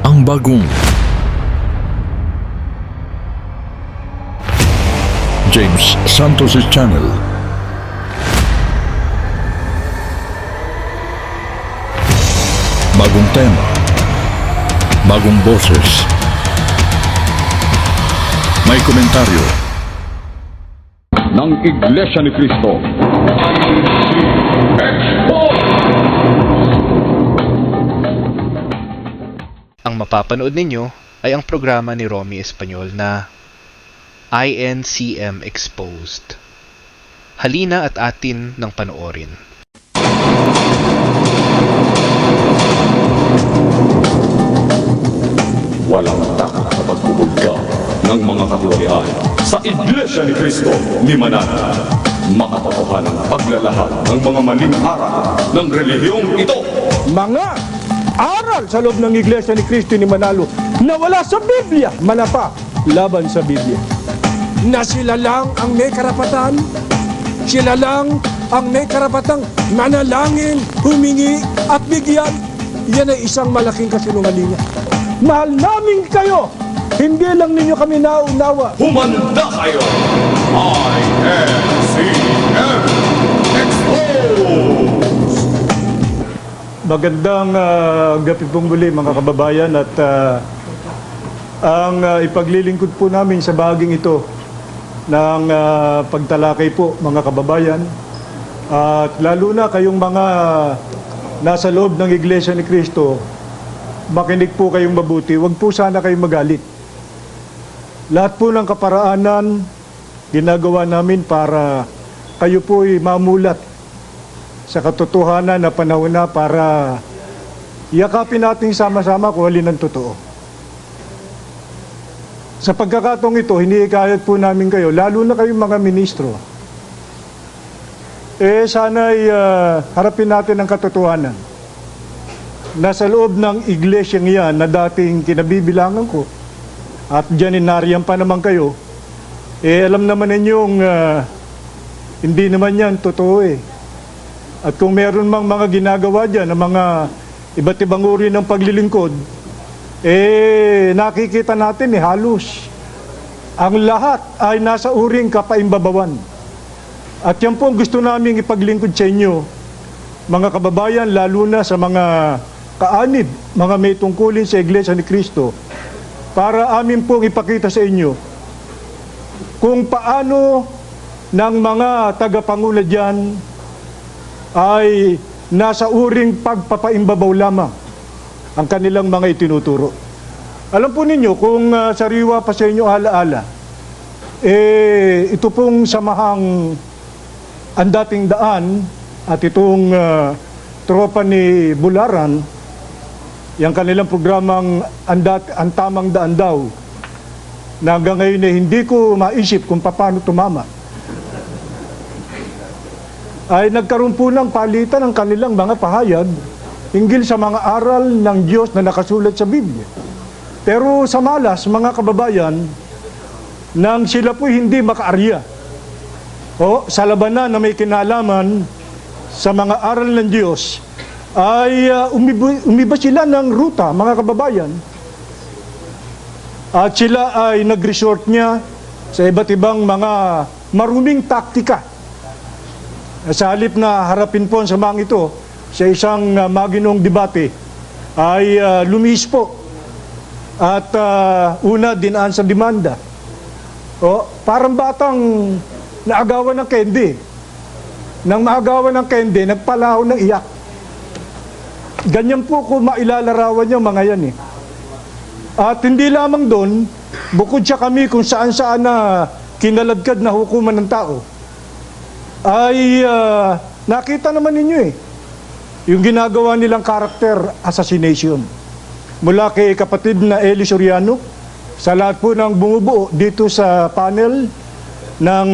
ang bagong James Santos' Channel. Bagong tema, bagong boses, may komentaryo ng Iglesia ni Cristo. Ang mapapanood ninyo ay ang programa ni Romy Espanyol na INCM Exposed. Halina at atin ng panoorin. Walang takot sa pagbubugga ng mga katiwalian sa Iglesia ni Cristo ni Manana. Makatotohanan ang paglalahad ng mga maling aral ng relihiyong ito. Mga aral sa loob ng Iglesia ni Cristo ni Manalo na wala sa Biblia, manapa laban sa Biblia. Na sila lang ang may karapatan, sila lang ang may karapatang manalangin, humingi at bigyan. Yan ay isang malaking kasinungalingan. Mahal namin kayo, hindi lang ninyo kami naunawa. Humanda kayo! INCM Exposed! Magandang gabi pong muli mga kababayan at ang ipaglilingkod po namin sa bahaging ito ng pagtalakay po mga kababayan at lalo na kayong mga nasa loob ng Iglesia ni Cristo, makinig po kayong mabuti, huwag po sana kayong magalit. Lahat po ng kaparaanan ginagawa namin para kayo po'y mamulat sa katotohanan na panahon na para yakapin natin sama-sama kung alin ang totoo. Sa pagkakataong ito, hinihikayat po namin kayo, lalo na kayong mga ministro, sana'y harapin natin ang katotohanan. Nasa loob ng iglesyang yan na dating kinabibilangan ko, at dyaninaryan pa naman kayo, alam naman ninyong hindi naman yan totoo eh. At kung meron mang mga ginagawa dyan, ng mga iba't ibang uri ng paglilingkod, nakikita natin halos. Ang lahat ay nasa uring kapaimbabawan. At yan po ang gusto namin ipaglingkod sa inyo, mga kababayan, lalo na sa mga kaanib, mga may tungkulin sa Iglesia ni Cristo, para amin pong ipakita sa inyo kung paano ng mga tagapanguna dyan ay nasa uring pagpapaimbabaw lamang ang kanilang mga itinuturo. Alam po ninyo, kung sariwa pa sa inyo alaala, ito pong samahang ang dating daan at itong tropa ni Bularan, yung kanilang programang ang tamang daan daw, na hanggang ngayon hindi ko maisip kung paano tumama, ay nagkaroon po ng palitan ng kanilang mga pahayag hinggil sa mga aral ng Diyos na nakasulat sa Biblia. Pero sa malas, mga kababayan, nang sila po hindi makaarya sa labanan na may kinalaman sa mga aral ng Diyos, ay umiba sila ng ruta, mga kababayan. At sila ay nag-resort niya sa iba't ibang mga maruming taktika. Sa halip na harapin po ang samang ito sa isang maginong debate, ay lumihis po at una dinaan sa demanda. Parang batang naagawan ng candy. Nang maagawan ng candy, nagpalaho ng iyak. Ganyan po kung mailalarawan yung mga yan eh. At hindi lamang doon, bukod sa kami kung saan-saan na kinaladkad na hukuman ng tao, ay nakita naman ninyo eh, yung ginagawa nilang character assassination. Mula kay kapatid na Eli Soriano, sa lahat po ng bumubuo dito sa panel ng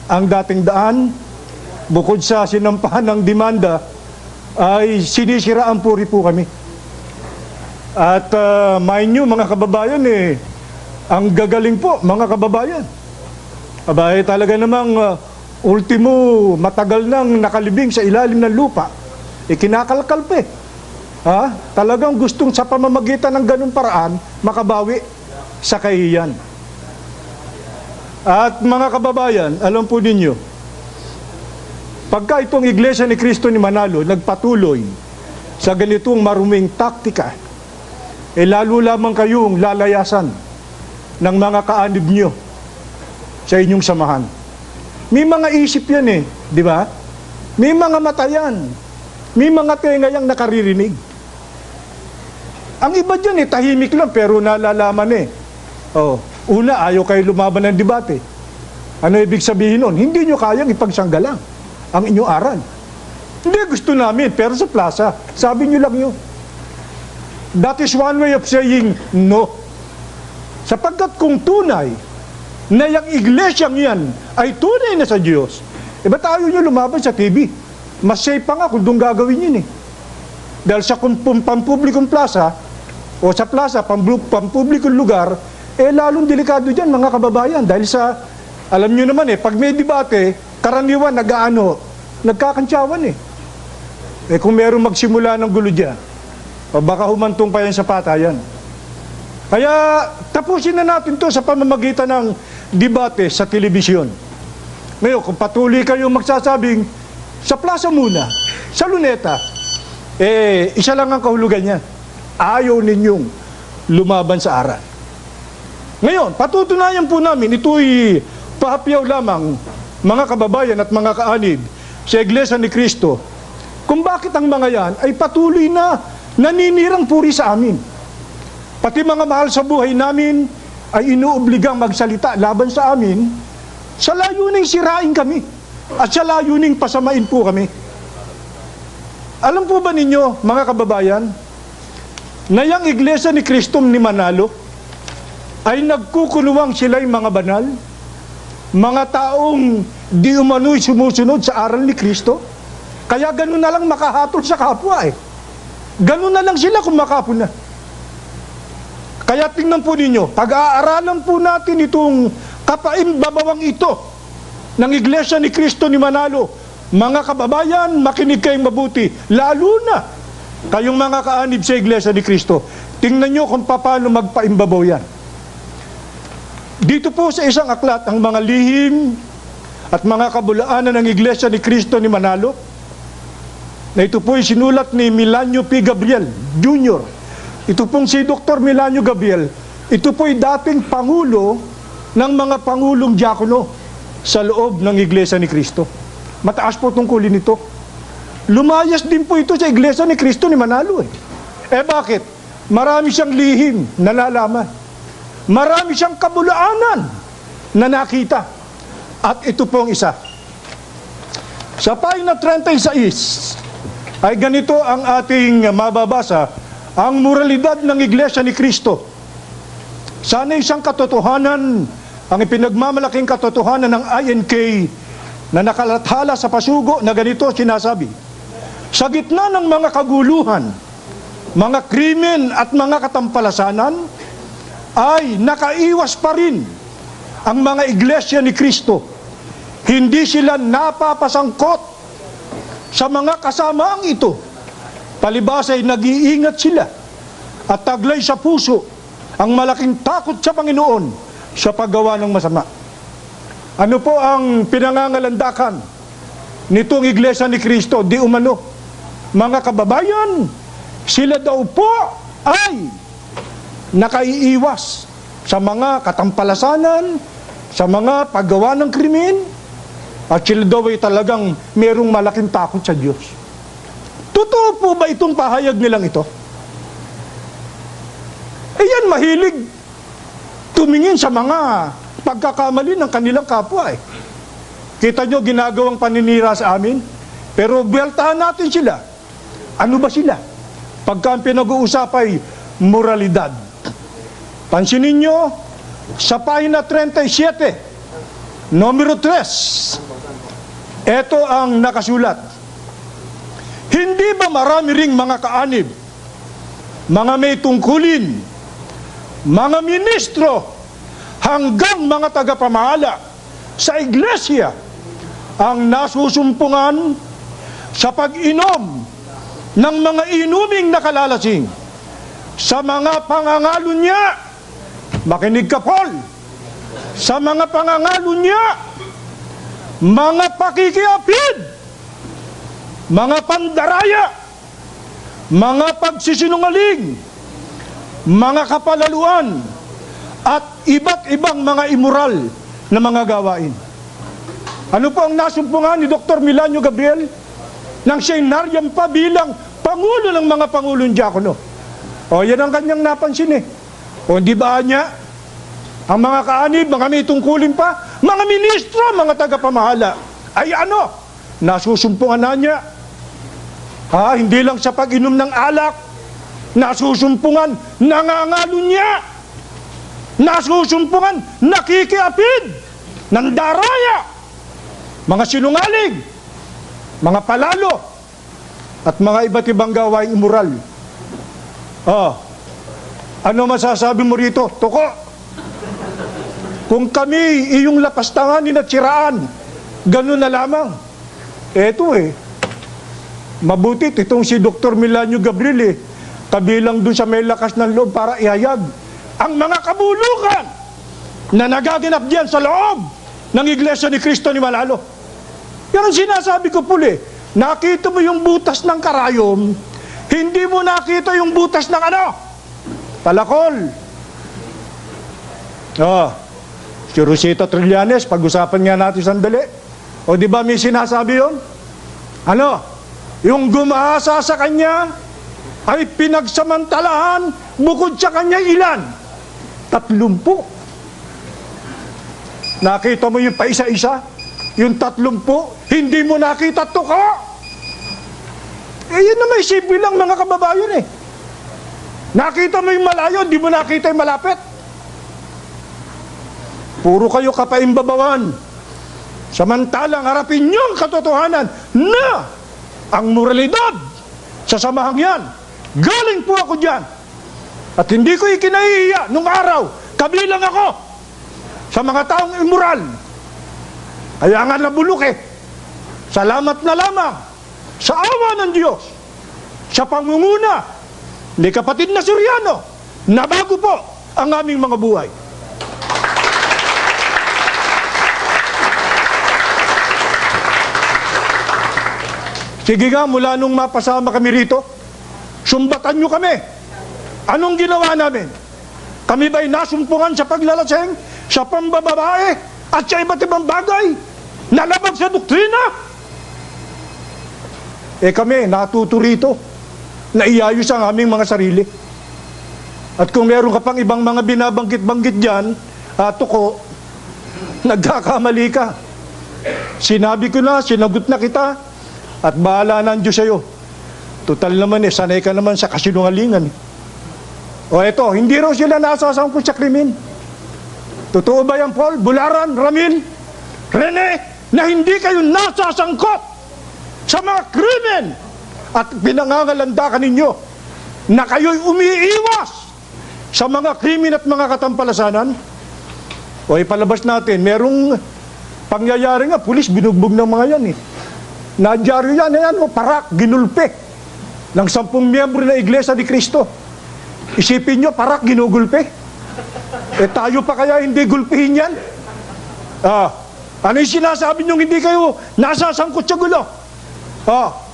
ang dating daan, bukod sa sinampahan ng demanda, ay sinisiraan puri po kami. At mind nyo mga kababayan ang gagaling po mga kababayan. Abay talaga namang ultimo matagal nang nakalibing sa ilalim ng lupa, kinakalkal pa Talagang gustong sa pamamagitan ng ganung paraan makabawi sa kahihiyan. At mga kababayan, alam po ninyo, pagka itong Iglesia ni Cristo ni Manalo nagpatuloy sa ganitong maruming taktika, lalo lamang kayong lalayasan ng mga kaanib nyo sa inyong samahan. May mga isip yan di ba? May mga mata yan. May mga tenga yang nakaririnig. Ang iba dyan tahimik lang pero nalalaman Una, ayaw kayo lumaban ng debate. Ano ibig sabihin nun? Hindi nyo kayang ipagsanggalang ang inyong aral. Hindi, gusto namin, pero sa plaza, sabi nyo lang yun. That is one way of saying no. Sapagkat kung tunay na yung iglesyang yan ay tunay na sa Diyos, ba't ayaw nyo lumaban sa TV? Mas safe pa nga kung doon gagawin yun Dahil sa pampublikong plaza, o sa plaza, pampublikong lugar, lalong delikado dyan mga kababayan. Dahil sa, alam nyo naman pag may debate, karaniwan nagkakantsawan kung meron magsimula ng gulo dyan, baka humantong pa yan sa patayan. Kaya tapusin na natin to sa pamamagitan ng debate sa telebisyon. Ngayon, kung patuloy kayong magsasabing sa plaza muna, sa luneta, isa lang ang kahulugan niya. Ayaw ninyong lumaban sa aral. Ngayon, patutunayan po namin, ito'y pahapyaw lamang, mga kababayan at mga kaanib, sa Iglesia ni Cristo, kung bakit ang mga yan ay patuloy na naninirang puri sa amin. Pati mga mahal sa buhay namin ay inuobligang magsalita laban sa amin sa layuning sirain kami at sa layuning pasamain po kami. Alam po ba ninyo, mga kababayan, na yung Iglesia ni Cristo ni Manalo ay nagkukulungang sila'y mga banal, mga taong di umano'y sumusunod sa aral ni Cristo, kaya ganun na lang makahatol sa kapwa Ganun na lang sila kung makapuna. Kaya tingnan po ninyo, pag-aaralan po natin itong kapaimbabawang ito ng Iglesia ni Cristo ni Manalo. Mga kababayan, makinig kayong mabuti, lalo na kayong mga kaanib sa Iglesia ni Cristo. Tingnan nyo kung paano magpaimbabaw yan. Dito po sa isang aklat, ang mga lihim at mga kabulaanan ng Iglesia ni Cristo ni Manalo, na ito po ay sinulat ni Milanio P. Gabriel Jr. Ito pong si Dr. Milanio Gabriel, ito po ay dating pangulo ng mga pangulong diakono sa loob ng Iglesia ni Cristo. Mataas po tungkulin ito. Lumayas din po ito sa Iglesia ni Cristo ni Manalo bakit? Marami siyang lihim na nalaman. Marami siyang kabulaanan na nakita. At ito pong isa. Sa pahina 36 ay ganito ang ating mababasa, ang moralidad ng Iglesia ni Cristo. Sana isang katotohanan, ang ipinagmamalaking katotohanan ng INK na nakalathala sa pasugo na ganito sinasabi: sa gitna ng mga kaguluhan, mga krimen at mga katampalasanan, ay nakaiwas pa rin ang mga Iglesia ni Cristo. Hindi sila napapasangkot sa mga kasamaang ito. Palibas ay nag-iingat sila at taglay sa puso ang malaking takot sa Panginoon sa paggawa ng masama. Ano po ang pinangangalandakan nitong Iglesia ni Cristo? Di umano, mga kababayan, sila daw po ay nakaiiwas sa mga katampalasanan, sa mga paggawa ng krimen, at sila daw ay talagang merong malaking takot sa Diyos. Totoo po ba itong pahayag nilang ito? Yan, mahilig tumingin sa mga pagkakamali ng kanilang kapwa Kita nyo, ginagawang paninira sa amin, pero beltahan natin sila. Ano ba sila? Pagka ang pinag-uusap ay moralidad. Pansinin nyo, sa pahina 37, numero 3, ito ang nakasulat. Hindi ba marami ring mga kaanib, mga may tungkulin, mga ministro, hanggang mga tagapamahala sa iglesia ang nasusumpungan sa pag-inom ng mga inuming nakalalasing, sa mga pangangalo niya, makinig ka, Paul, sa mga pangangalo niya, mga pakikiapid, mga pandaraya, mga pagsisinungaling, mga kapalaluan, at iba't ibang mga immoral na mga gawain. Ano po ang nasumpungan ni Dr. Milanio Gabriel nang siya'y nariyang pa bilang Pangulo ng mga Pangulong Diakono? O, yan ang kanyang napansin eh. O, di ba niya? Ang mga kaanib, mga may tungkulin pa, mga ministro, mga tagapamahala, ay ano? Nasusumpungan na niya. Hindi lang sa pag-inom ng alak, nasusumpungan, nangangalo niya. Nasusumpungan, nakikiapid, nandaraya, mga sinungaling, mga palalo, at mga iba't ibang gawaing immoral. Ano masasabi mo rito? Tuko! Kung kami iyong lapastanganin at siraan, ganun na lamang. Eto mabuti itong si Dr. Milanio Gabriel kabilang dun sa may lakas ng loob para ihayag ang mga kabulukan na nagaganap diyan sa loob ng Iglesia ni Cristo ni Malalo. Yan ang sinasabi ko, Puli. Nakita mo yung butas ng karayom, hindi mo nakita yung butas ng ano? Palakol. Si Rosita Trillanes, pag-usapan nga natin sandali. O di ba may sinasabi yun? Ano? Yung gumasa sa kanya ay pinagsamantalahan bukod sa kanya ilan? 30. Nakita mo yung paisa-isa? Yung 30, hindi mo nakita tuko? Yun na may simple lang mga kababayan Nakita mo yung malayo, hindi mo nakita yung malapit. Puro kayo kapaimbabawan. Samantalang harapin niyo ang katotohanan na ang moralidad sa samahang yan. Galing po ako dyan. At hindi ko ikinahihiya nung araw, kabilang ako sa mga taong immoral. Kaya nga nabulok Salamat na lamang sa awa ng Diyos, sa pangunguna ni kapatid na Soriano, na bago po ang aming mga buhay. Sige nga, mula nung mapasama kami rito, sumbatan nyo kami. Anong ginawa namin? Kami ba'y nasumpungan sa paglalaseng, sa pambababae, at sa iba't ibang bagay na labag sa doktrina? Kami, natuto rito na iayos ang aming mga sarili. At kung meron ka pang ibang mga binabanggit-banggit dyan, tuko, nagkakamali ka. Sinabi ko na, sinagot na kita, at bahala na ang Diyos sa'yo. Total naman sanay ka naman sa kasinungalingan. O eto, hindi raw sila nasasangkot sa krimen. Totoo ba yan, Paul, Bularan, Ramil, Rene, na hindi kayo nasasangkot sa mga krimen at pinangangalandakan ninyo na kayo'y umiiwas sa mga krimen at mga katampalasanan? O ipalabas natin, merong pangyayari nga, pulis binugbog ng mga yan Nadyaryo yan, parak, ginulpe ng 10 miyembro na Iglesia ni Cristo. Isipin nyo, parak, ginugulpe. Tayo pa kaya hindi gulpihin yan? Ano yung sinasabi nyo hindi kayo nasasangkot sa gulo?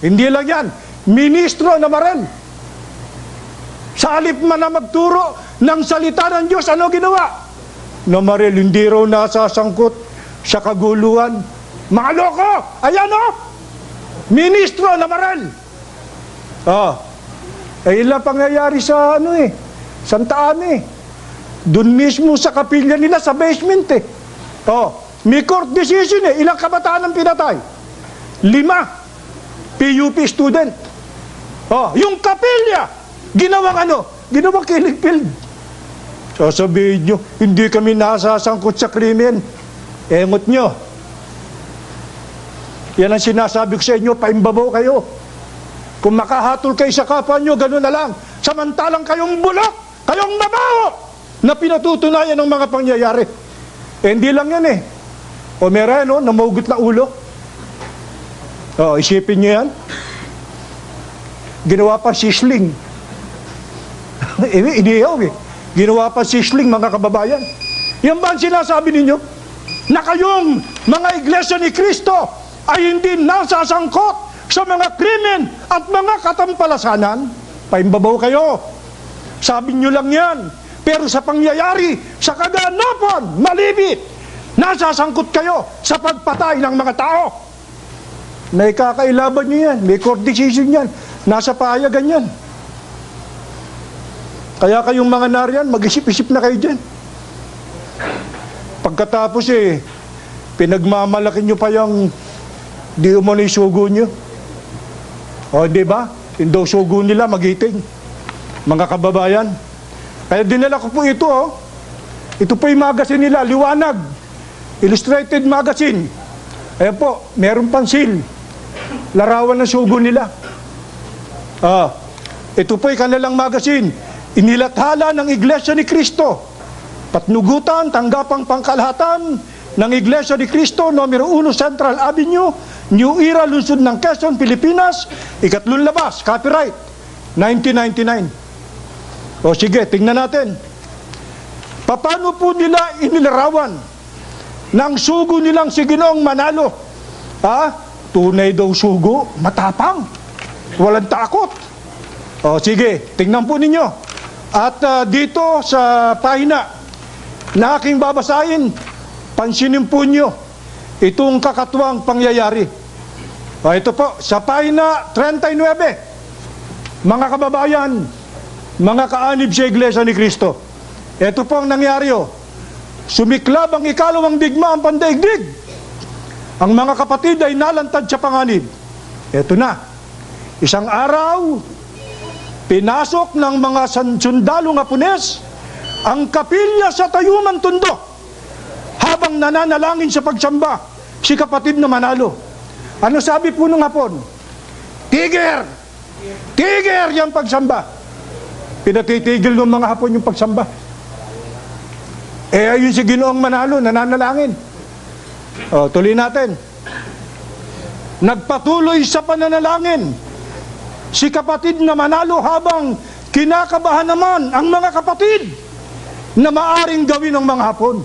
Hindi lang yan. Ministro na Marel. Sa halip man na magturo ng salita ng Diyos, ano ginawa? Na Marel, hindi raw nasasangkot sa kaguluhan. Mga loko! Ayan Ministro na Marel. Ilang pangyayari sa Santa Ana Doon mismo sa kapilya nila sa basement may court decision ilang kabataan ang pinatay? 5 PUP student. Yung kapilya ginawang ginawang killing field. Sasabihin nyo, hindi kami nasasangkot sa krimen. Engot nyo. Yan ang sinasabi ko sa inyo, paimbabaw kayo. Kung makahatol kayo sa kapwa nyo, gano'n na lang. Samantalang kayong bulok, kayong mabaho, na pinatutunayan ng mga pangyayari. Hindi lang yan O meron, namugot na ulo. Isipin nyo yan. Ginawa pa sisling. Inihaw eh. Ginawa pa sisling, mga kababayan. Yan ba ang sinasabi ninyo? Na kayong mga iglesia ni Kristo ay hindi nasasangkot sa mga krimen at mga katampalasanan? Paimbabaw kayo. Sabi nyo lang yan. Pero sa pangyayari, sa kaganapan, malibit, nasasangkot kayo sa pagpatay ng mga tao. May kakailaban nyo yan. May court decision yan. Nasa pahayagan yan. Kaya kayong mga nariyan, mag-isip-isip na kayo dyan. Pagkatapos pinagmamalaki nyo pa yung di umano yung sugo nyo. O, di ba? Yung daw sugo nila magiting. Mga kababayan. Kaya dinala ko po ito, Ito po yung magazine nila, Liwanag. Illustrated magazine. Ayan po, meron pang seal. Larawan ng sugo nila. Ito po yung kanilang magazine. Inilathala ng Iglesia ni Cristo. Patnugutan, tanggapang pangkalahatan ng Iglesia ni Cristo, numero 1 Central Avenue, New Era, Lungsod ng Quezon, Pilipinas, ikatlong labas, copyright, 1999. O sige, tingnan natin. Paano po nila inilarawan ng sugo nilang si Ginoong Manalo? Tunay daw sugo, matapang, walang takot. O sige, tingnan po ninyo. At dito sa pahina na aking babasahin, pansinin po nyo itong kakatuwang pangyayari. Ito po, sa pahina 39, mga kababayan, mga kaanib sa Iglesia ni Cristo. Ito po ang nangyari. Sumiklab ang ikalawang digmaan pandaigdig. Ang mga kapatid ay nalantad sa panganib. Ito na, isang araw, pinasok ng mga sundalong Hapones ang kapilya sa Tayuman Tondo habang nananalangin sa pagsamba si kapatid na Manalo. Ano sabi po ng Hapon? Tiger! Tiger yung pagsamba. Pinatitigil ng mga Hapon yung pagsamba. Ayun si Ginoong Manalo, nananalangin. Tuloy natin. Nagpatuloy sa pananalangin si kapatid na Manalo habang kinakabahan naman ang mga kapatid na maaring gawin ng mga Hapon.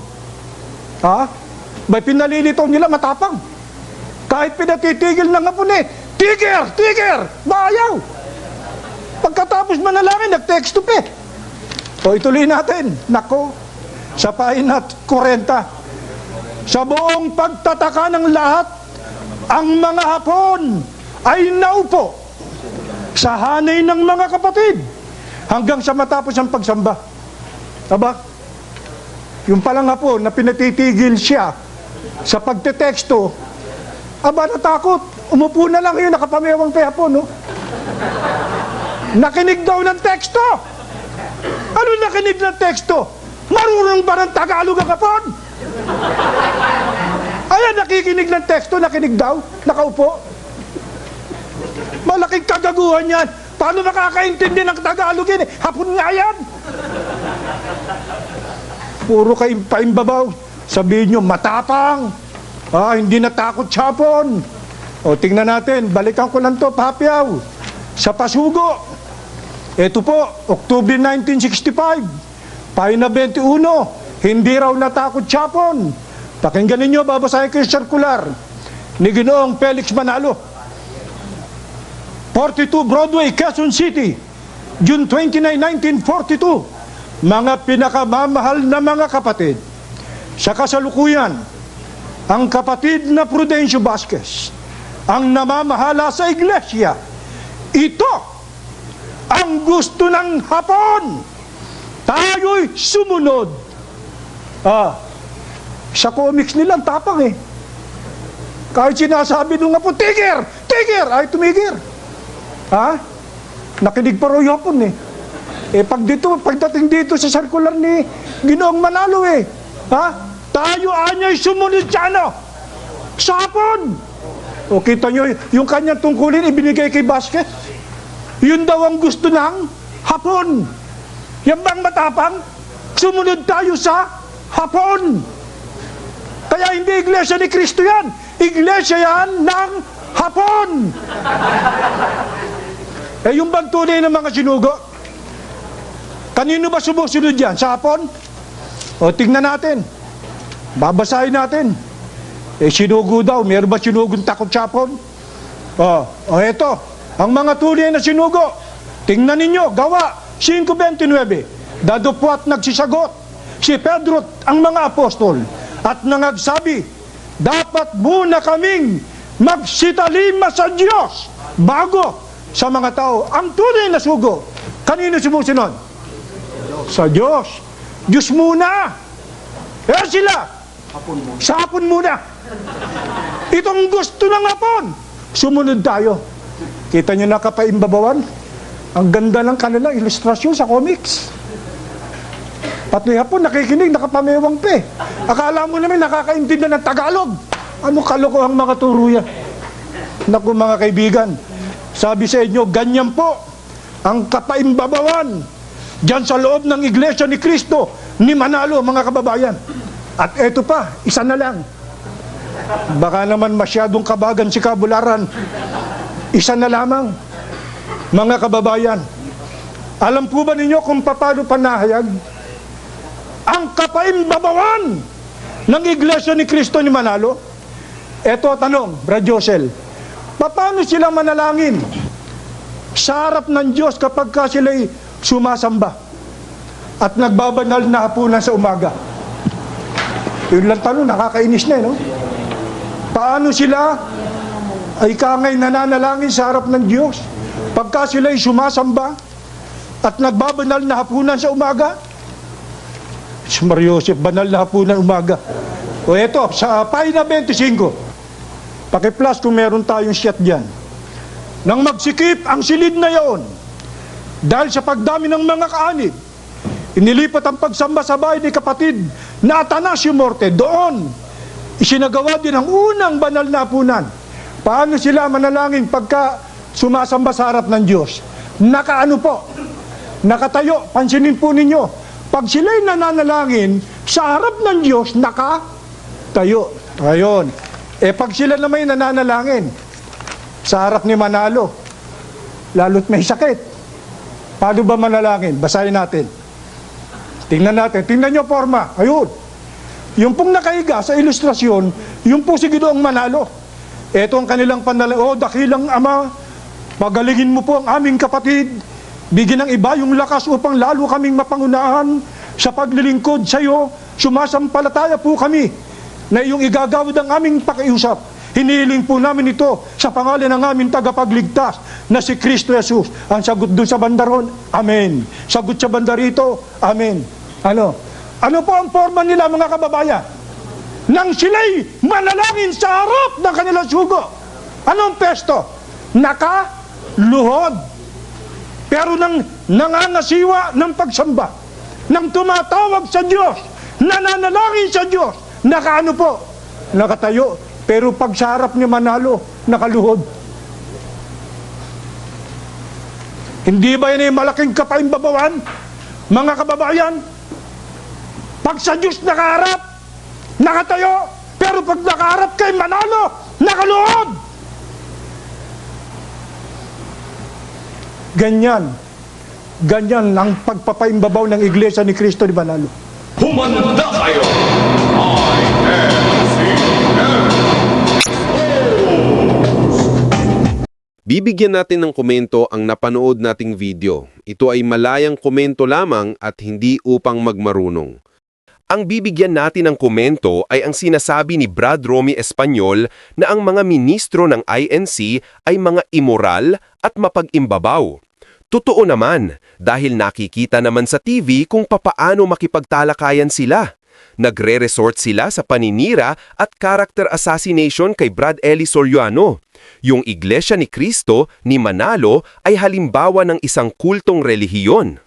May pinalilitaw nila matapang. Kahit pinatitigil ng Hapon Tiger! Tiger! Maayaw! Pagkatapos manalangin, nag-text to pay. Ituloy natin. Nako, sa pahina 40. Sa buong pagtataka ng lahat, ang mga Hapon ay naupo sa hanay ng mga kapatid hanggang sa matapos ang pagsamba. Yung palang Hapon na pinatitigil siya sa pagteteksto, natakot. Umupo na lang yun, nakapamewang pa Hapon, Nakinig daw ng teksto. Ano nakinig ng teksto? Marunong ba ng Tagalog ang Hapon? Ayan, nakikinig ng teksto, nakinig daw, nakaupo. Malaking kagaguhan yan. Paano makakaintindi ng Tagalog yan? Hapon nga yan. Puro kayo paimbabaw. Sabihin nyo, matapang. Hindi natakot sa Hapon. Tingnan natin. Balikan ko lang to, Papyaw. Sa Pasugo. Ito po, October 1965. Pahina 21. Hindi raw natakot sa Hapon. Pakinggan ninyo, babasahin ko yung circular ni Ginoong Felix Manalo. 42 Broadway, Quezon City, June 29, 1942. Mga pinakamamahal na mga kapatid, sa kasalukuyan, ang kapatid na Prudencio Vasquez, ang namamahala sa iglesia. Ito ang gusto ng Hapon. Tayo'y sumunod. Sa comics nilang tapang Kahit sinasabi nung Hapon, Tiger! Tiger! Ay tumigir. Nakinig pa rin Hapon pagdating dito sa circular ni Ginoong Manalo tayo anya'y sumunod sa sa Hapon. Kita nyo, yung kanyang tungkulin ibinigay kay Vasquez. Yun daw ang gusto ng Hapon. Yan bang matapang? Sumunod tayo sa Hapon. Kaya hindi Iglesia ni Cristo yan. Iglesia yan ng Hapon. Yung bang tunay ng mga sinugo? Kanino ba sumusunod yan? Sa hapon? O tingnan natin. Babasahin natin. Sinugo daw. Meron ba sinugong takot sa hapon? Eto. Ang mga tunay na sinugo. Tingnan ninyo. Gawa 5:29. Dadupwat nagsisagot si Pedro at ang mga apostol at nangagsabi, dapat muna kaming magsitalima sa Diyos bago sa mga tao. Ang tunay na sugo, kanino sumusunod? Sa Diyos. Diyos muna. Sila, sa hapon muna. Itong gusto ng hapon, sumunod tayo. Kita nyo na kapaimbabawan? Ang ganda ng kanilang ilustrasyon sa comics. Pati hapon nakikinig, nakapamewang pa eh. Akala mo naman nakakaintindi ng Tagalog. Ano kalokohang mga turo yan? Naku mga kaibigan, sabi sa inyo, ganyan po ang kapaimbabawan dyan sa loob ng Iglesia ni Cristo ni Manalo, mga kababayan. At eto pa, isa na lang. Baka naman masyadong kabagan si Kabularan. Isa na lamang, mga kababayan. Alam po ba ninyo kung paano panahayag ang kapaimbabawan ng Iglesia ni Cristo ni Manalo? Eto tanong, Brad Josel, paano sila manalangin sa harap ng Diyos kapag ka sila'y sumasamba at nagbabanal na hapunan sa umaga? Yun lang tanong, nakakainis na no? Paano sila ay kangay nananalangin sa harap ng Diyos pagka sila'y sumasamba at nagbabanal na hapunan sa umaga? Si Mario Joseph, banal na hapunan umaga. O eto, sa pahina 25, paki-plus kung meron tayong shot dyan. Nang magsikip ang silid na yaon, dahil sa pagdami ng mga kaanib, inilipat ang pagsamba sa bahay ni kapatid na Atanasio Morte. Doon, isinagawa din ang unang banal na hapunan. Paano sila manalangin pagka sumasamba sa harap ng Diyos? Nakaano po? Nakatayo. Pansinin po ninyo. Pag sila'y nananalangin sa harap ng Diyos, nakatayo. Ayun. Pag sila naman nananalangin sa harap ni Manalo, lalo't may sakit, paano ba manalangin? Basahin natin. Tingnan natin. Tingnan nyo forma. Ayun. Yung pong nakahiga sa ilustrasyon, yung po si Ginoong Manalo. Ito ang kanilang panalangin. Dakilang Ama, pagalingin mo po ang aming kapatid. Bigyan ng iba yung lakas upang lalo kaming mapangunahan sa paglilingkod sa iyo. Sumasampalataya po kami na iyong igagawad ang aming pakiusap. Hinihiling po namin ito sa pangalan ng aming tagapagligtas na si Kristo Jesus. Ang sagot doon sa bandaron, Amen. Sagot sa banda rito, Amen. Ano po ang forma nila mga kababayan? Nang sila'y manalangin sa harap ng kanilang sugo. Anong pesto? Nakaluhod. Pero nang nangangasiwa ng pagsamba, nang tumatawag sa Diyos, nananalangin sa Diyos, nakaano po? Nakatayo. Pero pag sa harap ni Manalo, nakaluhod. Hindi ba yan ay malaking kapaimbabawan? Mga kababayan, pag sa Diyos nakaharap, nakatayo, pero pag nakaharap kay Manalo, nakaluhod. Ganyan ang pagpapaimbabaw ng Iglesia ni Cristo ni Manalo. Humanda kayo! Bibigyan natin ng komento ang napanood nating video. Ito ay malayang komento lamang at hindi upang magmarunong. Ang bibigyan natin ng komento ay ang sinasabi ni Brad Romy Espanyol na ang mga ministro ng INC ay mga immoral at mapag-imbabaw. Totoo naman, dahil nakikita naman sa TV kung papaano makipagtalakayan sila. Nagre-resort sila sa paninira at character assassination kay Brad Eli Soriano. Yung Iglesia ni Cristo ni Manalo ay halimbawa ng isang kultong relihiyon.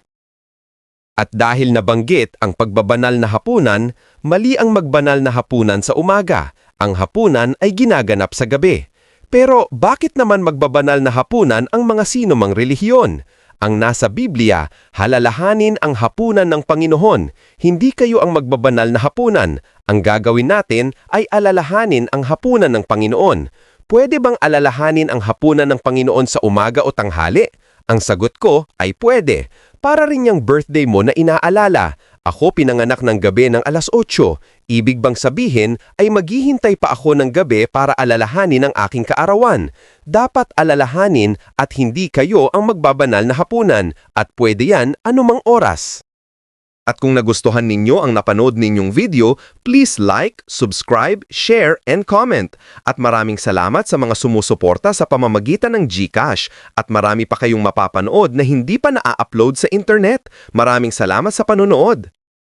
At dahil nabanggit ang pagbabanal na hapunan, mali ang magbanal na hapunan sa umaga. Ang hapunan ay ginaganap sa gabi. Pero bakit naman magbabanal na hapunan ang mga sinumang relihiyon? Ang nasa Biblia, halalahanin ang hapunan ng Panginoon. Hindi kayo ang magbabanal na hapunan. Ang gagawin natin ay alalahanin ang hapunan ng Panginoon. Pwede bang alalahanin ang hapunan ng Panginoon sa umaga o tanghali? Ang sagot ko ay pwede. Para rin yung birthday mo na inaalala. Ako pinanganak ng gabi ng alas 8. Ibig bang sabihin ay maghihintay pa ako ng gabi para alalahanin ang aking kaarawan. Dapat alalahanin at hindi kayo ang magbabanal na hapunan at pwede yan anumang oras. At kung nagustuhan ninyo ang napanood ninyong video, please like, subscribe, share, and comment. At maraming salamat sa mga sumusuporta sa pamamagitan ng GCash. At marami pa kayong mapapanood na hindi pa na-upload sa internet. Maraming salamat sa panonood.